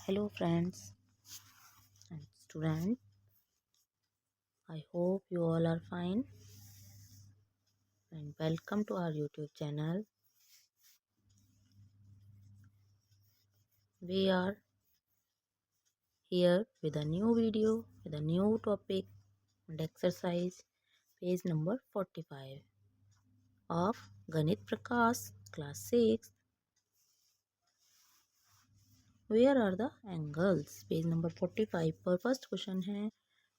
Hello friends and students. I hope you all are fine and welcome to our YouTube channel. We are here with a new video with a new topic and exercise page number 45 of Ganit Prakash class 6. Where are the angles? Page number 45 पर first question है।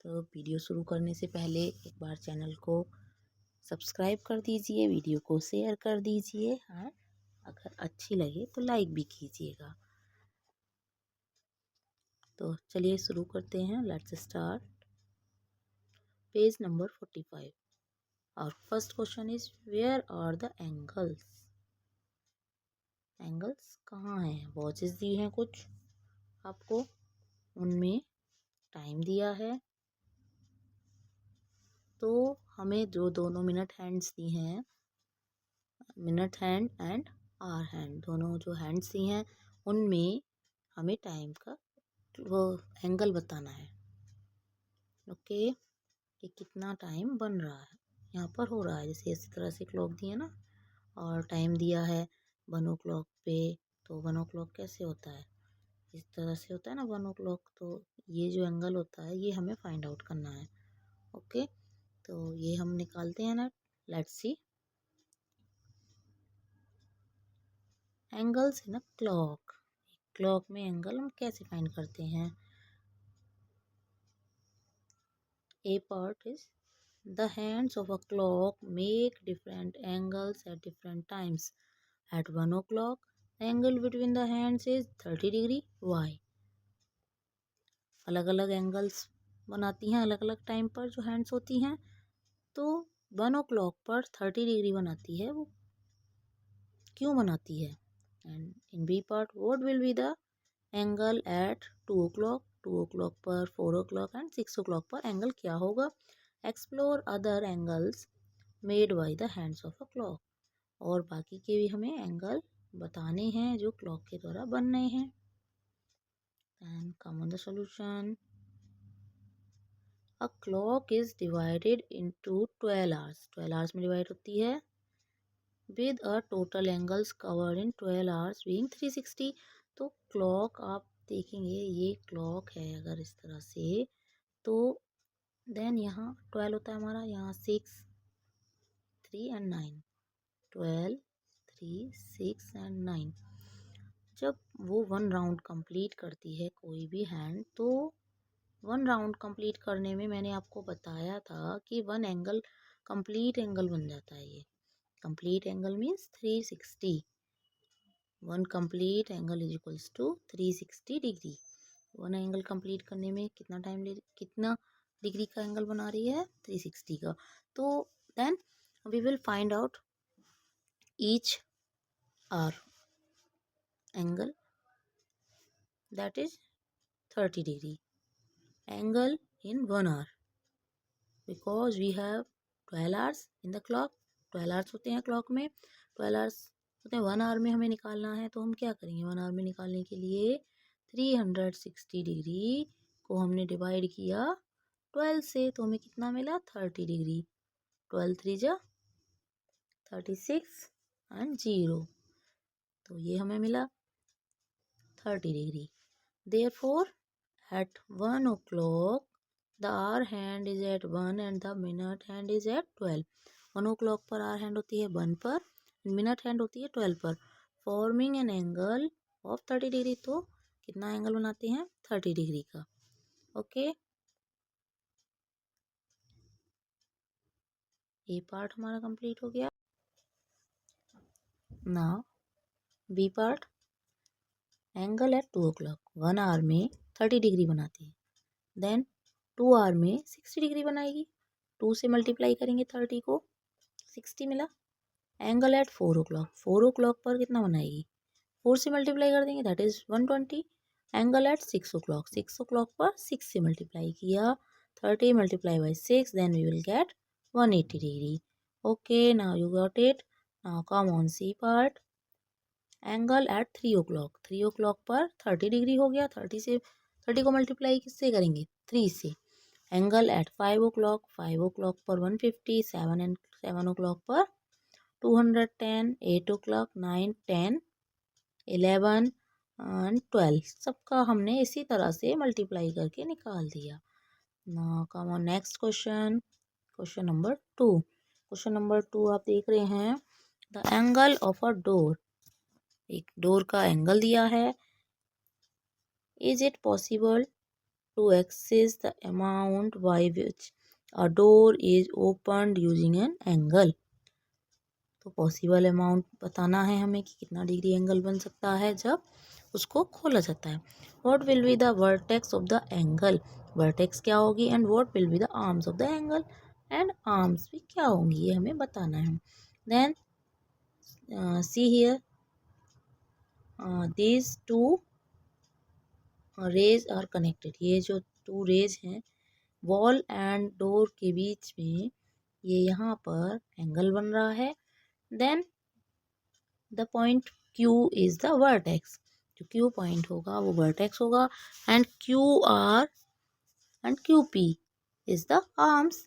तो video शुरू करने से पहले एक बार channel को subscribe कर दीजिए, वीडियो को शेयर कर दीजिए और अगर अच्छी लगे तो लाइक भी कीजिएगा। तो चलिए शुरू करते हैं। Let's start. पेज नंबर 45 और first question is where are the angles. Angles कहाँ हैं? वॉचेस दी हैं कुछ आपको, उनमें टाइम दिया है। तो हमें जो दोनों मिनट हैंड्स दी हैं, minute hand and hour hand, दोनों जो हैंड्स दी हैं उनमें हमें टाइम का वो एंगल बताना है। ओके, कि कितना टाइम बन रहा है, यहाँ पर हो रहा है। जैसे इसी तरह से क्लॉक दी है ना, और टाइम दिया है 1 o'clock पे। तो 1 o'clock कैसे होता है? इस तरह से होता है ना 1 o'clock। तो ये जो एंगल होता है ये हमें फाइंड आउट करना है। ओके, तो ये हम निकालते हैं ना। Let's see angles in a clock. Clock में एंगल हम कैसे फाइंड करते हैं? A part is the hands of a clock make different angles at different times. At 1 o'clock, the angle between the hands is 30 degree. Why? अलग अलग angles बनाती हैं अलग अलग टाइम पर जो हैंड्स होती हैं। तो 1 o'clock पर 30 डिग्री बनाती है, वो क्यों बनाती है? And in B part what will be the angle at 2 o'clock, 2 o'clock पर, 4 o'clock एंड 6 o'clock पर एंगल क्या होगा? Explore other angles made by the hands of a clock. और बाकी के भी हमें एंगल बताने हैं जो क्लॉक के द्वारा बन रहे हैं। And come on the solution. A clock is divided into 12 hours. 12 hours में डिवाइड होती है with a total angles covered in 12 hours being 360। तो क्लॉक आप देखेंगे, ये क्लॉक है अगर इस तरह से, तो देन यहाँ 12 होता है हमारा, यहाँ 6, 3 एंड 9, 12, 3, 6 एंड 9। जब वो 1 राउंड कंप्लीट करती है कोई भी हैंड, तो 1 राउंड कंप्लीट करने में मैंने आपको बताया था कि 1 एंगल कंप्लीट एंगल बन जाता है। ये complete angle means 360। 1 complete angle is equals to 360 degree. 1 angle complete करने में कितना कितना डिग्री का एंगल बना रही है? 360 का। तो then we will find out each hour angle, that is 30 degree angle in 1 hour, because we have 12 hours in the clock। 12 hours होते हैं क्लॉक में, 12 hours होते हैं। 1 hour में हमें निकालना है, तो हम क्या करेंगे? 1 hour में निकालने के लिए 360 डिग्री को हमने डिवाइड किया 12 से, तो हमें कितना मिला? 30 डिग्री। 12 3 जा 36 एंड 0, तो ये हमें मिला 30 degree. Therefore, at 1 o'clock, the hour hand is at 1 and the minute hand is at 12. 1 o'clock पर hour hand होती है 1 पर, minute hand होती है 12 पर, forming an angle of 30 degree. तो कितना एंगल बनाते हैं? 30 डिग्री का। ओके, ये पार्ट हमारा कंप्लीट हो गया। Now B part. Angle at 2 o'clock, 1 hour में 30 डिग्री बनाती है, देन 2 hour में 60 डिग्री बनाएगी। 2 से मल्टीप्लाई करेंगे 30 को, 60 मिला। एंगल एट 4 o'clock, 4 o'clock पर कितना बनाएगी? 4 से मल्टीप्लाई कर देंगे, that is 120। Angle eight 6 o'clock, 6 o'clock पर 6 से मल्टीप्लाई किया, 30 multiply by 6, then we will get 180 degree. Okay, now you got it. Now come on C part. Angle at 3 o'clock, 3 o'clock पर 30 डिग्री हो गया, 30 को मल्टीप्लाई किससे करेंगे, 3 से। एंगल एट 5 o'clock, 5 o'clock पर 150, 7 o'clock पर 210, 8 o'clock, 9, 10, 11 एंड 12, सबका हमने इसी तरह से मल्टीप्लाई करके निकाल दिया। Now come on next question, question number 2। Question number 2 आप देख रहे हैं, the angle of a door, एक डोर का एंगल दिया है। Is it possible to access the amount by which a door is opened using an angle. तो possible amount बताना है हमें कि कितना डिग्री एंगल बन सकता है जब उसको खोला जाता है। What will be the vertex of the angle, vertex क्या होगी, and what will be the arms of the angle, and arms भी क्या होंगी, ये हमें बताना है। Then see here these two rays are connected, ये जो 2 रेज हैं वॉल एंड डोर के बीच में, ये यहाँ पर एंगल बन रहा है। Then the point Q is the vertex, जो Q पॉइंट होगा वो वर्टेक्स होगा, and QR and QP is the arms.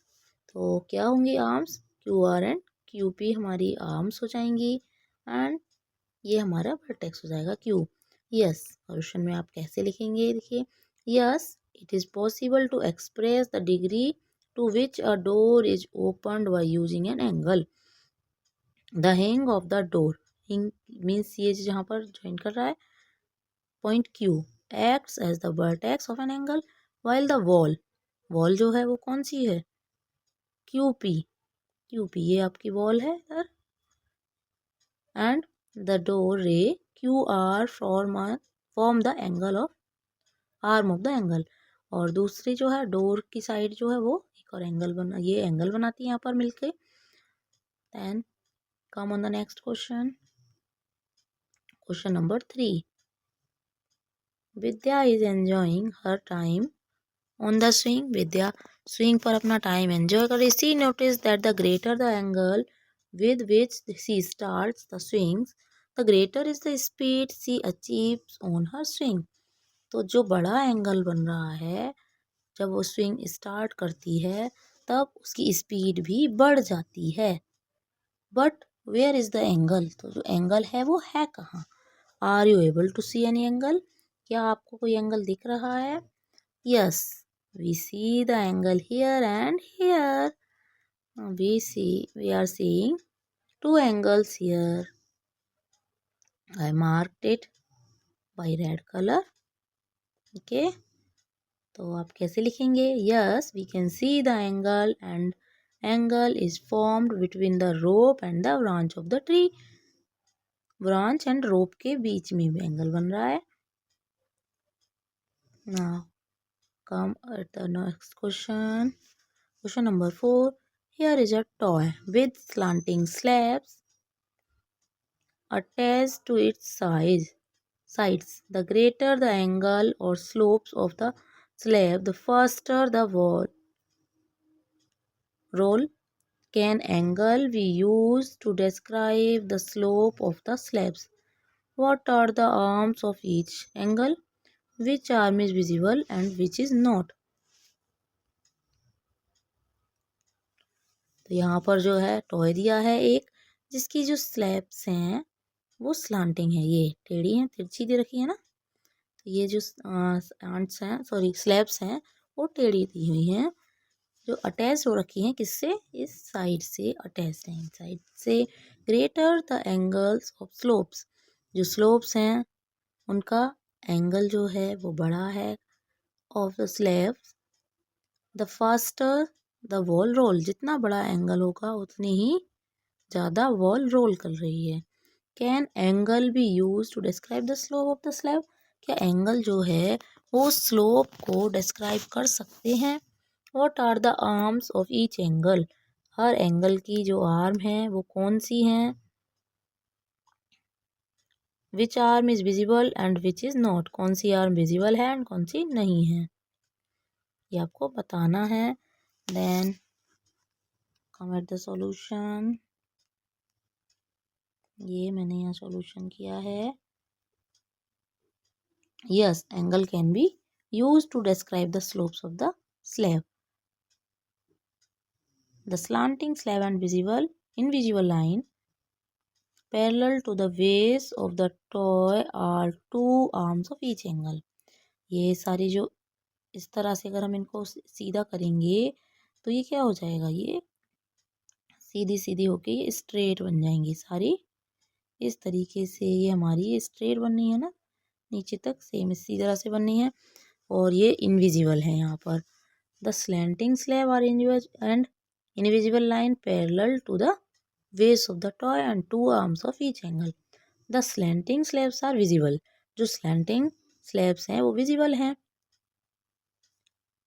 तो क्या होंगी आर्म्स, QR एंड QP हमारी आर्म्स हो जाएंगी, एंड ये हमारा वर्टेक्स हो जाएगा Q। यस, क्वेश्चन में आप कैसे लिखेंगे, देखिए, yes it is possible to express the degree to which a door is opened by using an angle. The hinge of the door, hinge means ये जहाँ पर ज्वाइन कर रहा है point Q, acts as the vertex of an angle, while the wall, wall जो है वो कौन सी है, QP ये आपकी वॉल है सर, एंड द डोर रे QR form the angle of arm of the angle, और दूसरी जो है डोर की साइड जो है वो एक और एंगल बना, ये एंगल बनाती है यहाँ पर मिलके। Then come on the next question, question number 3। Vidya is enjoying her time on the swing, Vidya swing पर अपना टाइम एंजॉय कर रही। She notice that the greater the angle with which she starts the swings, the greater is the speed she achieves on her swing। तो जो बड़ा angle बन रहा है जब वो स्विंग स्टार्ट करती है तब उसकी स्पीड भी बढ़ जाती है। But where is the angle, तो जो एंगल है वो है कहाँ। Are you able to see any angle, क्या आपको कोई एंगल दिख रहा है। Yes we see the angle here and here, we are seeing 2 angles here. I marked it by red color. Okay. तो आप कैसे लिखेंगे, yes we can see the angle and angle is formed between the rope and the branch of the tree, branch and rope के बीच में भी angle बन रहा है। Now come at the next question, question number 4। Here is a toy with slanting slabs attached to its sides. The greater the angle or slopes of the slab, the faster the roll. Can angle be used to describe the slope of the slabs? What are the arms of each angle? Which arm is visible and which is not? तो यहाँ पर जो है toy दिया है एक, जिसकी जो स्लैब्स हैं वो स्लांटिंग है, ये टेढ़ी हैं, तिरछी दे रखी है ना। तो ये जो आंट्स हैं, सॉरी स्लैब्स हैं, वो टेढ़ी दी हुई हैं, जो अटैच हो रखी हैं किससे, इस साइड से अटैच है, इन साइड से। Greater the angles of slopes, जो स्लोप्स हैं उनका एंगल जो है वो बड़ा है, of the slabs the faster the wall roll, जितना बड़ा एंगल होगा उतनी ही ज़्यादा वॉल रोल कर रही है। Can angle be use to describe the slope of the slab, क्या एंगल जो है वो स्लोप को डिस्क्राइब कर सकते हैं। What are the arms of each angle, हर एंगल की जो आर्म है वो कौन सी हैं। Which arm is visible and which is not, कौन सी आर्म विजिबल है एंड कौन सी नहीं है, ये आपको बताना है। Then come at the solution, ये मैंने यहाँ सॉल्यूशन किया है। Yes, angle can be use to describe the slopes of the slab. The slanting slab and invisible line parallel to the base of the toy are two arms of each angle। ये सारी जो इस तरह से अगर हम इनको सीधा करेंगे तो ये क्या हो जाएगा, ये सीधी सीधी होके ये स्ट्रेट बन जाएंगी सारी। इस तरीके से ये हमारी स्ट्रेट बननी है ना, नीचे तक सेम इसी तरह से बननी है। और ये इनविजिबल है यहाँ पर। The slanting slab are and invisible line parallel to the base of the toy and two arms of each angle. The slanting slabs are visible. जो स्लैंटिंग स्लैब्स हैं वो विजिबल हैं।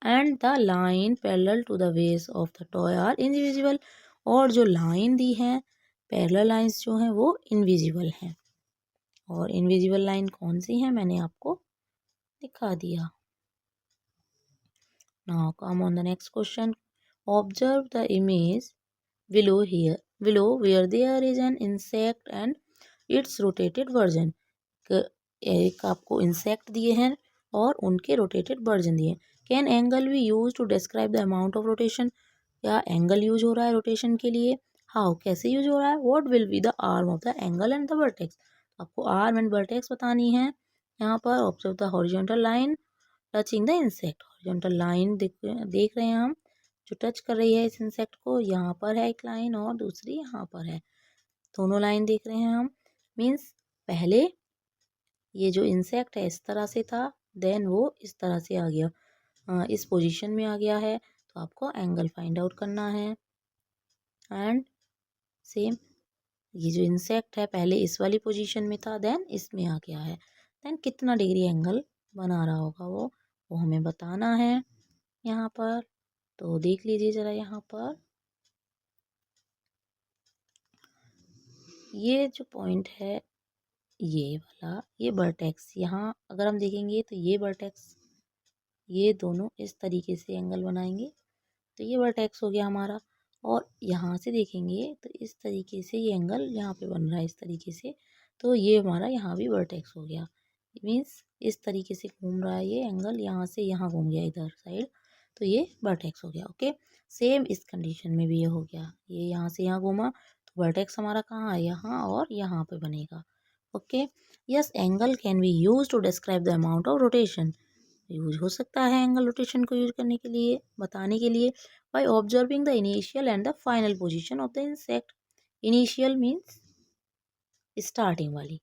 And the line parallel to the base of the toy are invisible. और जो line दी है, parallel lines जो हैं वो इनविजिबल हैं। और इनविजिबल लाइन कौन सी है मैंने आपको दिखा दिया। Now come on the next question. Observe the image below where there is an insect and its rotated version। एक आपको इंसेक्ट दिए हैं और उनके रोटेटेड वर्जन दिए। Can angle be use to describe the amount of rotation. या angle use हो रहा है रोटेशन के लिए। हाउ, कैसे यूज हो रहा है। What will be the arm of the angle and the vertex. आपको आर्म एंड वर्टेक्स बतानी है। यहाँ पर observe the horizontal line touching the insect. Horizontal line देख रहे हैं हम, जो टच कर रही है इस इंसेक्ट को। यहाँ पर है एक लाइन और दूसरी यहाँ पर है, दोनों लाइन देख रहे हैं हम। मीन्स पहले ये जो इंसेक्ट है इस तरह से था, देन वो इस तरह से आ गया, इस पोजीशन में आ गया है। तो आपको एंगल फाइंड आउट करना है। एंड सेम ये जो इंसेक्ट है पहले इस वाली पोजीशन में था, देन इसमें आ गया है। देन कितना डिग्री एंगल बना रहा होगा वो हमें बताना है यहाँ पर। तो देख लीजिए ज़रा यहाँ पर ये जो पॉइंट है, ये वाला, ये वर्टेक्स, यहाँ अगर हम देखेंगे तो ये वर्टेक्स, ये दोनों इस तरीके से एंगल बनाएंगे। तो ये वर्टेक्स हो गया हमारा। और यहाँ से देखेंगे तो इस तरीके से ये एंगल यहाँ पे बन रहा है इस तरीके से। तो ये हमारा यहाँ भी वर्टेक्स हो गया। मीन्स इस तरीके से घूम रहा है ये एंगल, यहाँ से यहाँ घूम गया इधर साइड, तो ये वर्टेक्स हो गया। ओके, सेम इस कंडीशन में भी ये हो गया, ये यहाँ से यहाँ घूमा तो वर्टेक्स हमारा कहाँ है, यहाँ और यहाँ पे बनेगा। Okay, yes, angle can be use to describe the amount of rotation. Use हो सकता है एंगल रोटेशन को यूज करने के लिए, बताने के लिए। By observing the initial and the final position of the insect. Initial means starting वाली,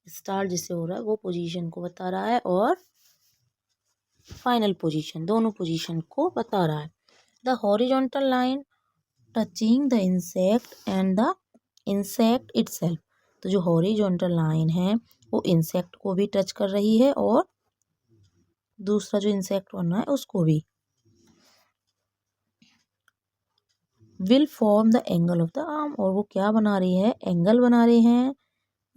स्टार्ट जिससे हो रहा है वो पोजीशन को बता रहा है, और फाइनल पोजीशन, दोनों पोजीशन को बता रहा है। The horizontal line touching the insect and the insect itself. तो जो हॉरिजॉन्टल लाइन है वो इंसेक्ट को भी टच कर रही है और दूसरा जो इंसेक्ट बनना है उसको भी। Will form the angle of the arm. और वो क्या बना रही है, एंगल बना रहे हैं।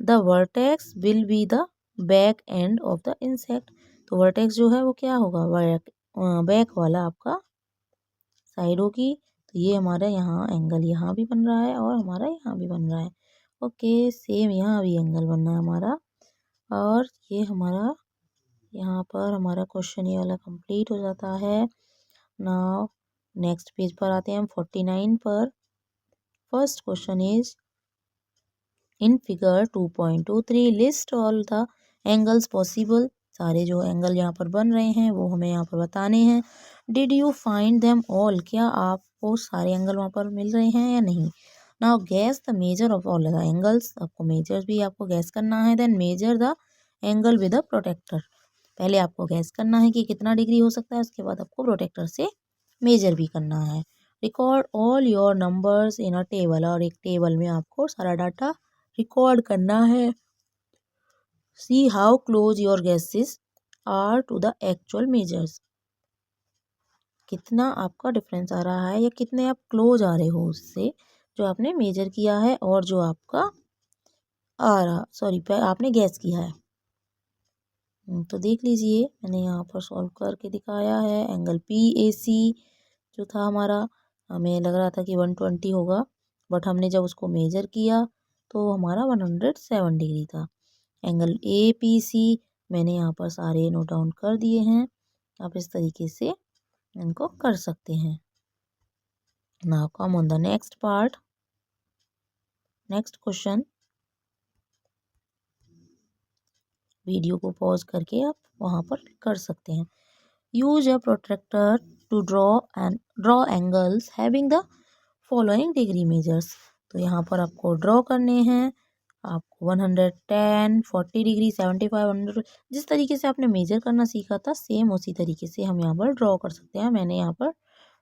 The vertex will be the back end of the insect. तो वर्टेक्स जो है वो क्या होगा, बैक वाला आपका साइड होगी। तो ये हमारा यहाँ एंगल यहाँ भी बन रहा है और हमारा यहाँ भी बन रहा है। ओके, सेम यहाँ भी एंगल बनना है हमारा। और ये हमारा यहाँ पर हमारा क्वेश्चन ये वाला कंप्लीट हो जाता है। नाउ नेक्स्ट पेज पर आते हैं हम 49 पर। First question is in figure 2.23 list all the angles possible. सारे जो एंगल यहाँ पर बन रहे हैं वो हमें यहाँ पर बताने हैं। Did you find them all. क्या आपको सारे एंगल वहाँ पर मिल रहे हैं या नहीं। Now guess the measure of all the angles. आपको मेजर भी आपको गैस करना है। Then measure the angle with a protractor. पहले आपको गैस करना है कि कितना डिग्री हो सकता है, उसके बाद आपको प्रोटेक्टर से मेजर भी करना है। Record all your numbers in a table. और एक टेबल में आपको सारा डाटा रिकॉर्ड करना है। See how close your guesses are to the actual measures. कितना आपका डिफरेंस आ रहा है या कितने आप क्लोज आ रहे हो उससे जो आपने मेजर किया है और जो आपका आपने गैस किया है। तो देख लीजिए, मैंने यहाँ पर सॉल्व करके दिखाया है। एंगल PAC जो था हमारा, हमें लग रहा था कि 120 होगा, बट हमने जब उसको मेजर किया तो हमारा 107 डिग्री था। एंगल APC मैंने यहाँ पर सारे नोट डाउन कर दिए हैं। आप इस तरीके से इनको कर सकते हैं। Now come on the next part, next question. Video को पॉज करके आप वहाँ पर कर सकते हैं। Use a protractor to draw angles having the following degree measures. तो यहाँ पर आपको ड्रॉ करने हैं। आपको 110, 40 डिग्री, 75, 100, जिस तरीके से आपने मेजर करना सीखा था सेम उसी तरीके से हम यहाँ पर ड्रॉ कर सकते हैं। मैंने यहाँ पर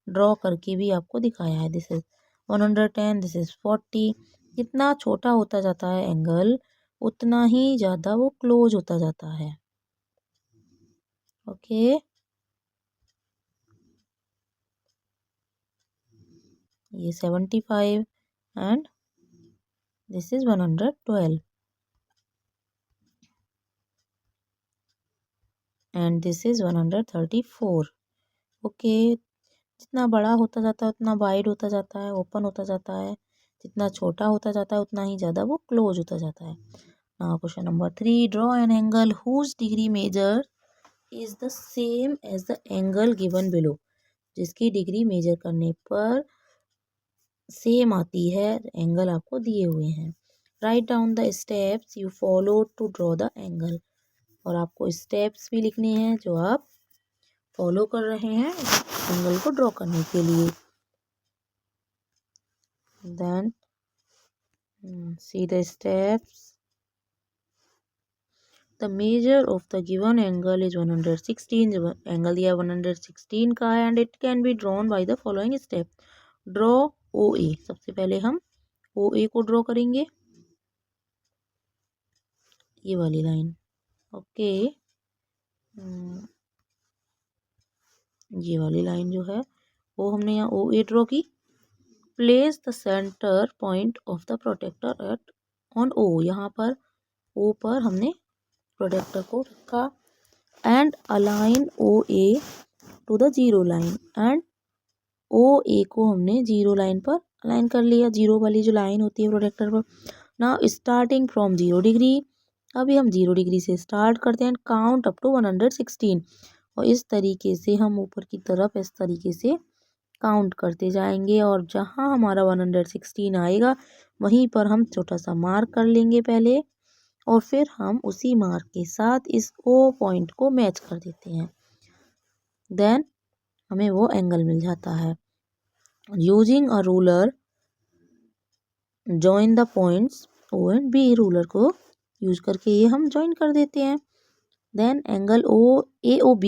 ड्रॉ करके भी आपको दिखाया है। This is 110, this is 40। जितना छोटा होता जाता है एंगल उतना ही ज़्यादा वो क्लोज होता जाता है। ओके, ये 75 and this is 112 and this is 134। Okay, जितना बड़ा होता जाता है उतना वाइड होता जाता है, ओपन होता जाता है। जितना छोटा होता जाता है उतना ही ज़्यादा वो क्लोज होता जाता है। Now question number 3, draw an angle whose degree measure is the same as the angle given below. जिसकी डिग्री मेजर करने पर सेम आती है एंगल आपको दिए हुए हैं। Write down the steps you follow to draw the angle. और आपको स्टेप्स भी लिखने हैं जो आप फॉलो कर रहे हैं एंगल को ड्रॉ करने के लिए। Then see the steps. The measure of the given angle is 116. जो एंगल दिया 116 का है and it can be drawn by the following step. Draw OA. सबसे पहले हम OA को ड्रॉ करेंगे, ये वाली लाइन। ओके, ये वाली लाइन जो है वो हमने यहाँ OA ड्रॉ की। Place the centre point of the protractor at on O। यहाँ पर O पर हमने प्रोटेक्टर को रखा and align OA to the zero line and OA को हमने जीरो लाइन पर अलाइन कर लिया। जीरो वाली जो लाइन होती है प्रोटेक्टर पर। नाउ स्टार्टिंग फ्रॉम 0 डिग्री, अभी हम 0 डिग्री से स्टार्ट करते हैं। काउंट अप टू 116 और इस तरीके से हम ऊपर की तरफ इस तरीके से काउंट करते जाएंगे और जहां हमारा 116 आएगा वहीं पर हम छोटा सा मार्क कर लेंगे पहले और फिर हम उसी मार्क के साथ इस O पॉइंट को मैच कर देते हैं। देन हमें वो एंगल मिल जाता है। Using a ruler join the points O and B। Ruler को यूज करके ये हम जॉइन कर देते हैं। Then angle AOB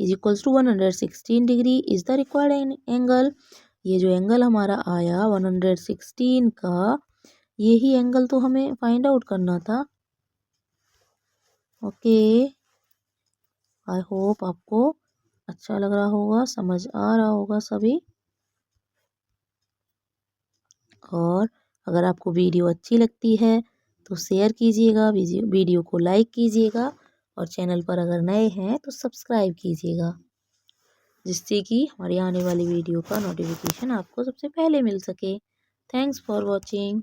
is equals to 116 degree is the required angle. ये जो एंगल हमारा आया 116 का, यही एंगल तो हमें फाइंड आउट करना था। ओके, आई होप आपको अच्छा लग रहा होगा, समझ आ रहा होगा सभी। और अगर आपको वीडियो अच्छी लगती है तो शेयर कीजिएगा, वीडियो को लाइक कीजिएगा और चैनल पर अगर नए हैं तो सब्सक्राइब कीजिएगा, जिससे कि हमारी आने वाली वीडियो का नोटिफिकेशन आपको सबसे पहले मिल सके। Thanks for watching.